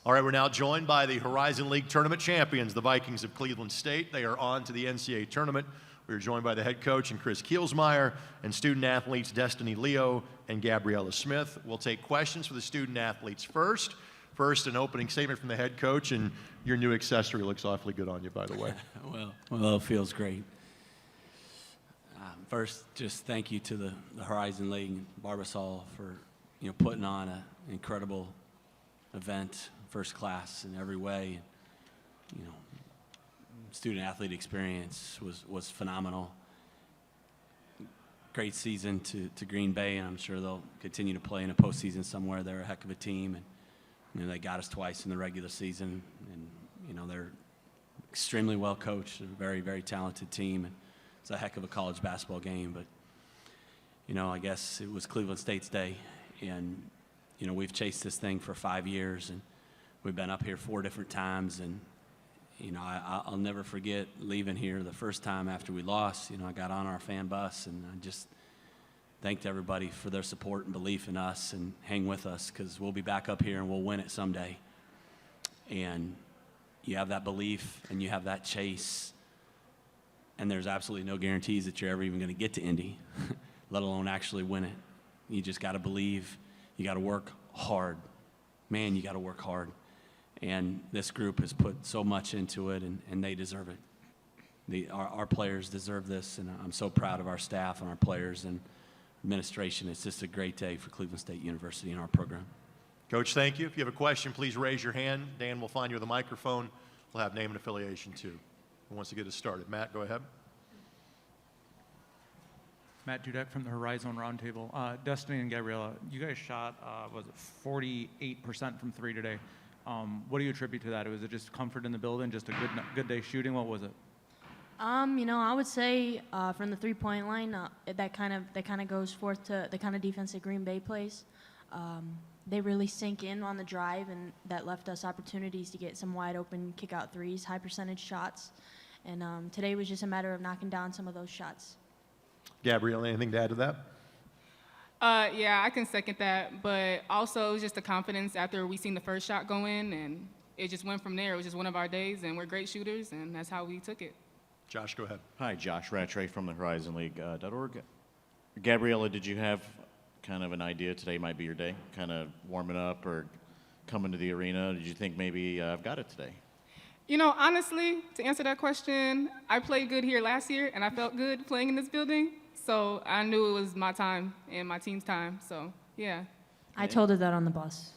All right, we're now joined by the Horizon League tournament champions, the Vikings of Cleveland State. They are on to the NCAA tournament. We are joined by the head coach and Chris Kielsmeyer and student athletes Destiny Leo and Gabriella Smith. We'll take questions for the student athletes first. First, an opening statement from the head coach, and your new accessory looks awfully good on you, by the way. Well, it feels great. First, just thank you to the Horizon League and Barbasol for putting on an incredible event, first class in every way. Student athlete experience was phenomenal. Great season to Green Bay, and I'm sure they'll continue to play in a postseason somewhere. They're a heck of a team, and they got us twice in the regular season, and they're extremely well coached, a very, very talented team. And it's a heck of a college basketball game, but I guess it was Cleveland State's day, and we've chased this thing for 5 years, and we've been up here 4 different times, and I'll never forget leaving here the first time after we lost. I got on our fan bus, and I just thanked everybody for their support and belief in us and hang with us, because we'll be back up here and we'll win it someday. And you have that belief and you have that chase, and there's absolutely no guarantees that you're ever even going to get to Indy, let alone actually win it. You just got to believe. You got to work hard. Man, you got to work hard. And this group has put so much into it, and they deserve it. Our players deserve this, and I'm so proud of our staff and our players and administration. It's just a great day for Cleveland State University and our program. Coach, thank you. If you have a question, please raise your hand. Dan will find you with a microphone. We'll have name and affiliation, too. Who wants to get us started? Matt, go ahead. Matt Dudek from the Horizon Roundtable. Destiny and Gabriella, you guys shot, was it 48% from 3 today? What do you attribute to that? Was it just comfort in the building, just a good day shooting? What was it? I would say from the three-point line, that kind of goes forth to the kind of defense that Green Bay plays. They really sink in on the drive, and that left us opportunities to get some wide-open kick-out threes, high-percentage shots. And today was just a matter of knocking down some of those shots. Gabrielle, anything to add to that? Yeah, I can second that. But also, it was just the confidence after we seen the first shot go in, and it just went from there. It was just one of our days, and we're great shooters, and that's how we took it. Josh, go ahead. Hi, Josh Rattray from the HorizonLeague.org. Gabriella, did you have kind of an idea today might be your day, kind of warming up or coming to the arena? Did you think maybe I've got it today? Honestly, to answer that question, I played good here last year, and I felt good playing in this building. So I knew it was my time and my team's time. So, yeah. I told her that on the bus.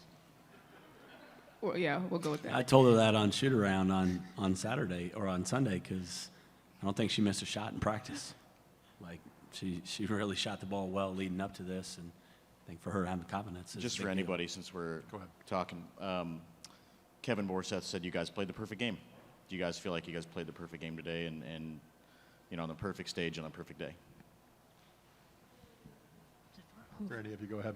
Well, yeah, we'll go with that. I told her that on shoot-around on Saturday or on Sunday, because I don't think she missed a shot in practice. Like, she really shot the ball well leading up to this, and I think for her having confidence is just for anybody, since we're talking, Kevin Borseth said you guys played the perfect game. Do you guys feel like you guys played the perfect game today and on the perfect stage on a perfect day? Randy, if you go ahead.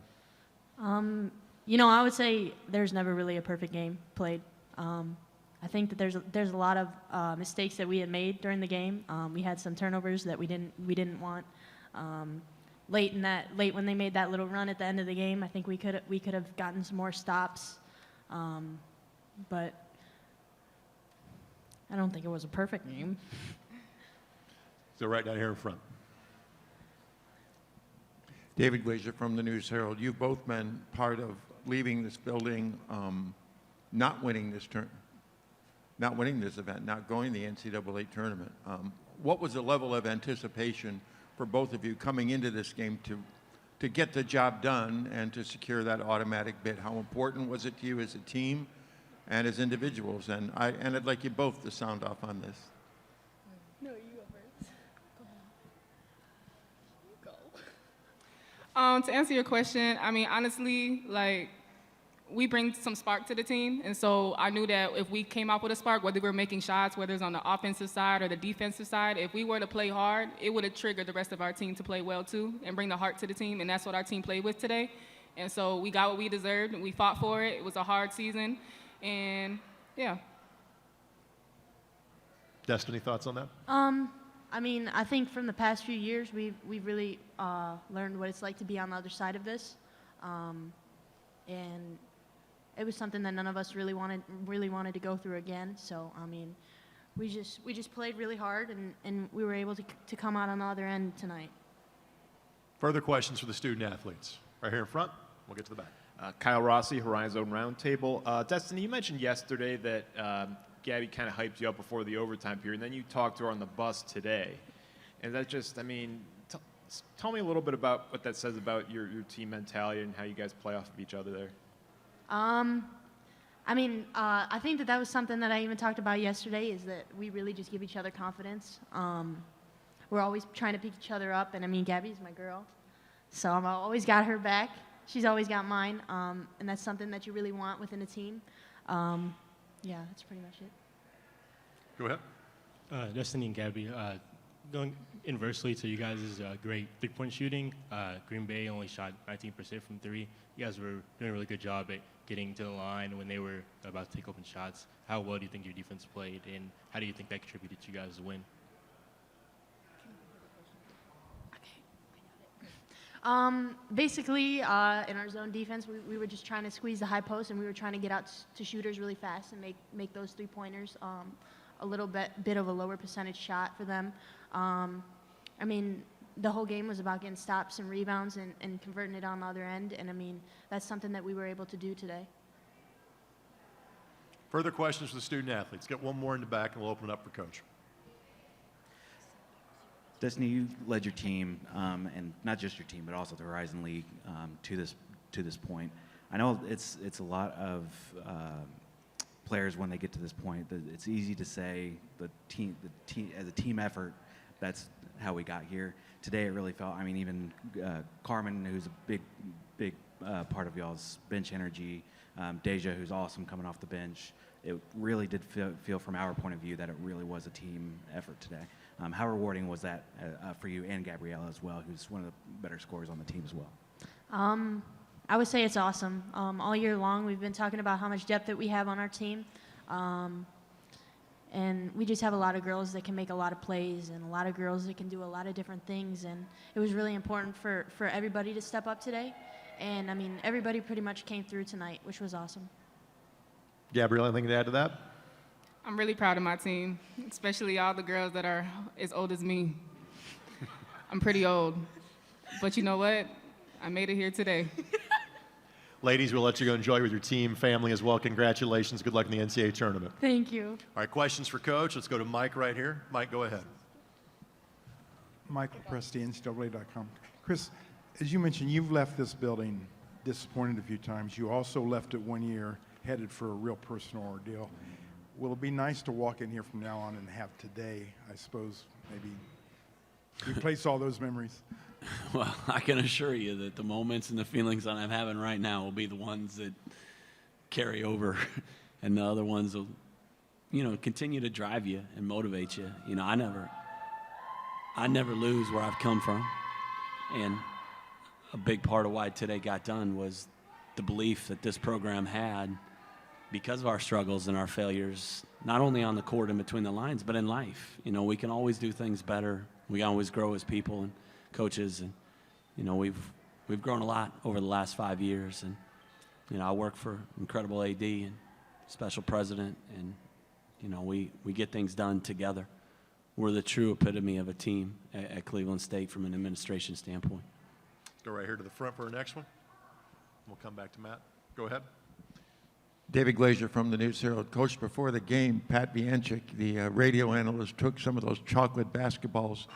I would say there's never really a perfect game played. I think that there's a lot of mistakes that we had made during the game. We had some turnovers that we didn't want. Late when they made that little run at the end of the game, I think we could have gotten some more stops. But I don't think it was a perfect game. So right down here in front. David Glazer from the News Herald. You've both been part of leaving this building, not winning this event, not going to the NCAA tournament. What was the level of anticipation for both of you coming into this game to get the job done and to secure that automatic bid? How important was it to you as a team and as individuals? And I'd like you both to sound off on this. No, you go first. Go ahead. To answer your question, I mean, honestly, we bring some spark to the team, and so I knew that if we came out with a spark, whether we were making shots, whether it's on the offensive side or the defensive side, if we were to play hard, it would have triggered the rest of our team to play well too and bring the heart to the team, and that's what our team played with today. And so we got what we deserved, and we fought for it. It was a hard season, and yeah. Destiny, thoughts on that? I think from the past few years, we've really learned what it's like to be on the other side of this. And it was something that none of us really wanted to go through again. So I mean, we just played really hard, and we were able to come out on the other end tonight. Further questions for the student athletes? Right here in front. We'll get to the back. Kyle Rossi, Horizon Roundtable. Destiny, you mentioned yesterday that Gabby kind of hyped you up before the overtime period, and then you talked to her on the bus today. And that just, I mean, tell me a little bit about what that says about your team mentality and how you guys play off of each other there. I mean, I think that was something that I even talked about yesterday, is that we really just give each other confidence. We're always trying to pick each other up, and I mean, Gabby's my girl, so I've always got her back. She's always got mine, and that's something that you really want within a team. Yeah, that's pretty much it. Go ahead. Destiny and Gabby, going inversely to you guys' great three-point shooting. Green Bay only shot 19% from three. You guys were doing a really good job at getting to the line when they were about to take open shots. How well do you think your defense played, and how do you think that contributed to you guys' win? Basically, in our zone defense, we were just trying to squeeze the high post, and we were trying to get out to shooters really fast and make those three-pointers a little bit of a lower percentage shot for them. I mean, the whole game was about getting stops and rebounds and converting it on the other end, and I mean, that's something that we were able to do today. Further questions for the student athletes? Get one more in the back, and we'll open it up for Coach. Destiny, you led your team, and not just your team, but also the Horizon League to this point. I know it's a lot of players when they get to this point. It's easy to say the team as a team effort. That's how we got here. Today, it really felt. I mean, even Carmen, who's a big part of y'all's bench energy. Deja, who's awesome coming off the bench. It really did feel from our point of view that it really was a team effort today. How rewarding was that for you and Gabriella as well, who's one of the better scorers on the team as well? I would say it's awesome. All year long, we've been talking about how much depth that we have on our team. And we just have a lot of girls that can make a lot of plays, and a lot of girls that can do a lot of different things. And it was really important for everybody to step up today. And, I mean, everybody pretty much came through tonight, which was awesome. Gabrielle, anything to add to that? I'm really proud of my team, especially all the girls that are as old as me. I'm pretty old, but you know what? I made it here today. Ladies, we'll let you go enjoy with your team, family as well. Congratulations. Good luck in the NCAA tournament. Thank you. All right, questions for Coach. Let's go to Mike right here. Mike, go ahead. Michael Presti, NCAA.com. Chris, as you mentioned, you've left this building disappointed a few times. You also left it 1 year headed for a real personal ordeal. Will it be nice to walk in here from now on and have today, I suppose, maybe replace all those memories? Well, I can assure you that the moments and the feelings that I'm having right now will be the ones that carry over, and the other ones will, continue to drive you and motivate you. I never lose where I've come from, and a big part of why today got done was the belief that this program had because of our struggles and our failures, not only on the court and between the lines, but in life. We can always do things better. We can always grow as people and coaches, and we've grown a lot over the last 5 years. And I work for incredible AD and special president, and we get things done together. We're the true epitome of a team at Cleveland State from an administration standpoint. Let's go right here to the front for our next one. We'll come back to Matt. Go ahead. David Glazier from the News Herald. Coach, before the game, Pat Bianchik, the radio analyst, took some of those chocolate basketballs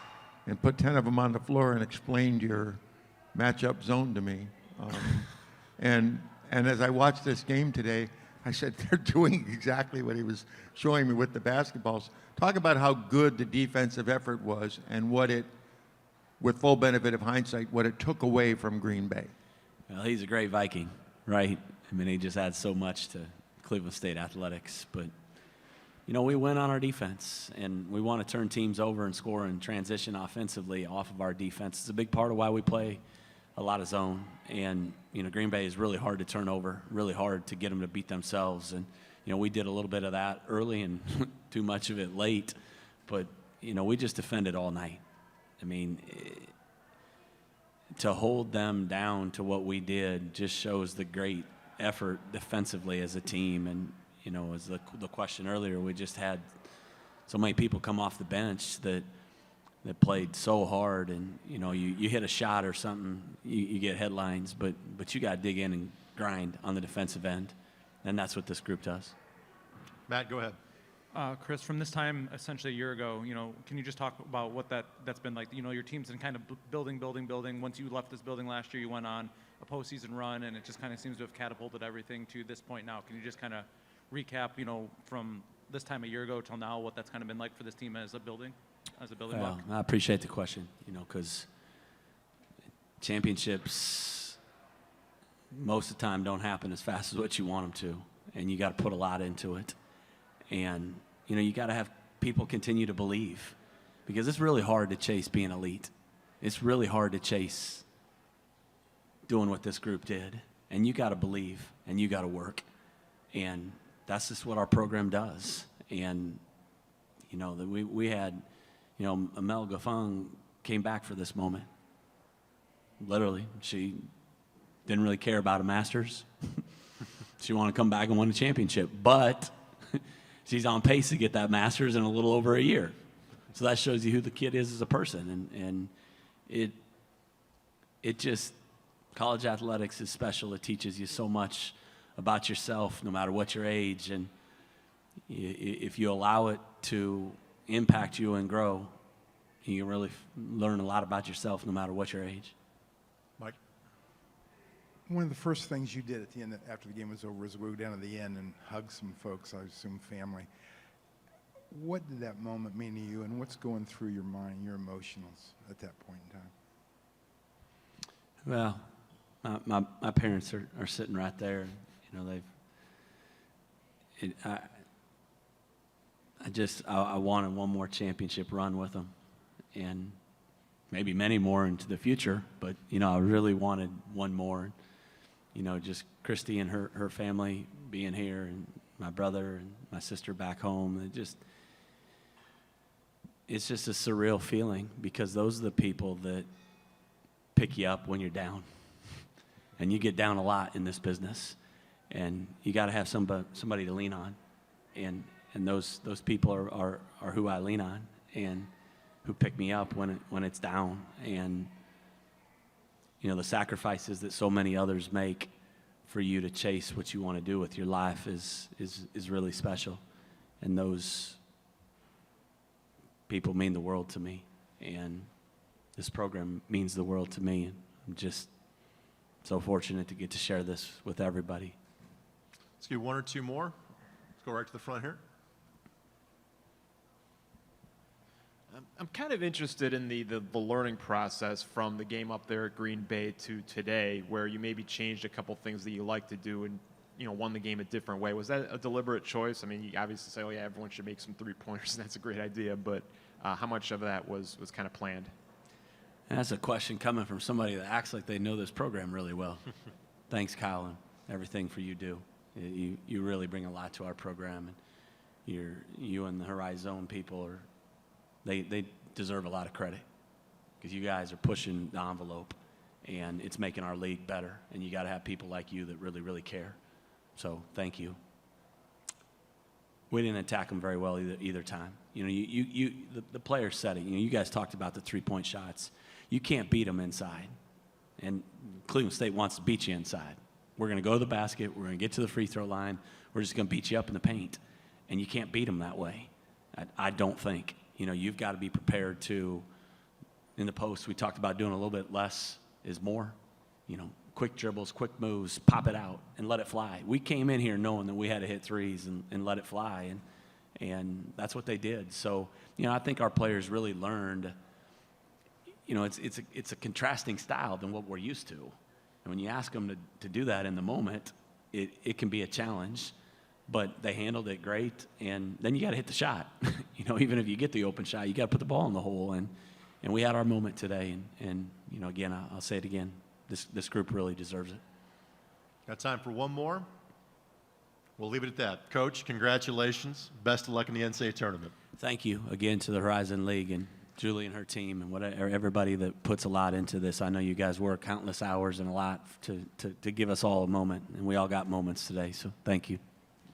and put 10 of them on the floor and explained your matchup zone to me. And as I watched this game today, I said, they're doing exactly what he was showing me with the basketballs. Talk about how good the defensive effort was and what it, with full benefit of hindsight, what it took away from Green Bay. Well, he's a great Viking, right? I mean, he just adds so much to Cleveland State athletics. But, we win on our defense, and we want to turn teams over and score and transition offensively off of our defense. It's a big part of why we play a lot of zone. And, Green Bay is really hard to turn over, really hard to get them to beat themselves. And, we did a little bit of that early and too much of it late. But, we just defended all night. I mean, to hold them down to what we did just shows the great effort defensively as a team. And, you know, as the question earlier, we just had so many people come off the bench that played so hard. And, you know, you hit a shot or something, you get headlines, but you got to dig in and grind on the defensive end. And that's what this group does. Matt, go ahead. Chris, from this time essentially a year ago, you know, can you just talk about what that's been like? You know, your team's been kind of building. Once you left this building last year, you went on a postseason run, and it just kind of seems to have catapulted everything to this point now. Can you just kind of recap, you know, from this time a year ago till now, what that's kind of been like for this team as a building block? I appreciate the question, you know, because championships most of the time don't happen as fast as what you want them to, and you got to put a lot into it. And, you know, you got to have people continue to believe, because it's really hard to chase being elite. It's really hard to chase doing what this group did. And you got to believe, and you got to work. And that's just what our program does. And, you know, we had, you know, Amel Gafang came back for this moment. Literally, she didn't really care about a Masters. She wanted to come back and win a championship. But she's on pace to get that Masters in a little over a year. So that shows you who the kid is as a person. And it just, college athletics is special. It teaches you so much about yourself, no matter what your age. And if you allow it to impact you and grow, you can really learn a lot about yourself, no matter what your age. Mike? One of the first things you did at the end, after the game was over, was go down to the end and hug some folks, I assume family. What did that moment mean to you, and what's going through your mind, your emotions at that point in time? Well, my parents are sitting right there. You know, I wanted one more championship run with them, and maybe many more into the future. But, you know, I really wanted one more. You know, just Christy and her family being here, and my brother and my sister back home. It's just a surreal feeling, because those are the people that pick you up when you're down. And you get down a lot in this business. And you got to have somebody to lean on. And those people are who I lean on, and who pick me up when it's down. And, you know, the sacrifices that so many others make for you to chase what you want to do with your life is really special. And those people mean the world to me. And this program means the world to me. And I'm just so fortunate to get to share this with everybody. Let's do one or two more. Let's go right to the front here. I'm kind of interested in the learning process from the game up there at Green Bay to today, where you maybe changed a couple things that you like to do and, you know, won the game a different way. Was that a deliberate choice? I mean, you obviously say, oh yeah, everyone should make some three-pointers, and that's a great idea, but how much of that was kind of planned? That's a question coming from somebody that acts like they know this program really well. Thanks, Kyle, and everything for you do. You really bring a lot to our program, and you and the Horizon people they deserve a lot of credit, because you guys are pushing the envelope, and it's making our league better. And you got to have people like you that really, really care. So thank you. We didn't attack them very well either time. You know, the players said it. You know, you guys talked about the three-point shots. You can't beat them inside, and Cleveland State wants to beat you inside. We're going to go to the basket. We're going to get to the free throw line. We're just going to beat you up in the paint, and you can't beat them that way. I don't think. You know, you've got to be prepared to, in the post, we talked about doing a little bit less is more. You know, quick dribbles, quick moves, pop it out, and let it fly. We came in here knowing that we had to hit threes and let it fly, and that's what they did. So, you know, I think our players really learned, you know, it's a contrasting style than what we're used to. And when you ask them to do that in the moment, it can be a challenge. But they handled it great, and then you got to hit the shot. You know, even if you get the open shot, you got to put the ball in the hole. And we had our moment today, and you know, again, I'll say it again. This group really deserves it. Got time for one more? We'll leave it at that. Coach, congratulations. Best of luck in the NCAA tournament. Thank you again to the Horizon League, and Julie and her team and everybody that puts a lot into this. I know you guys work countless hours and a lot to give us all a moment, and we all got moments today, so thank you.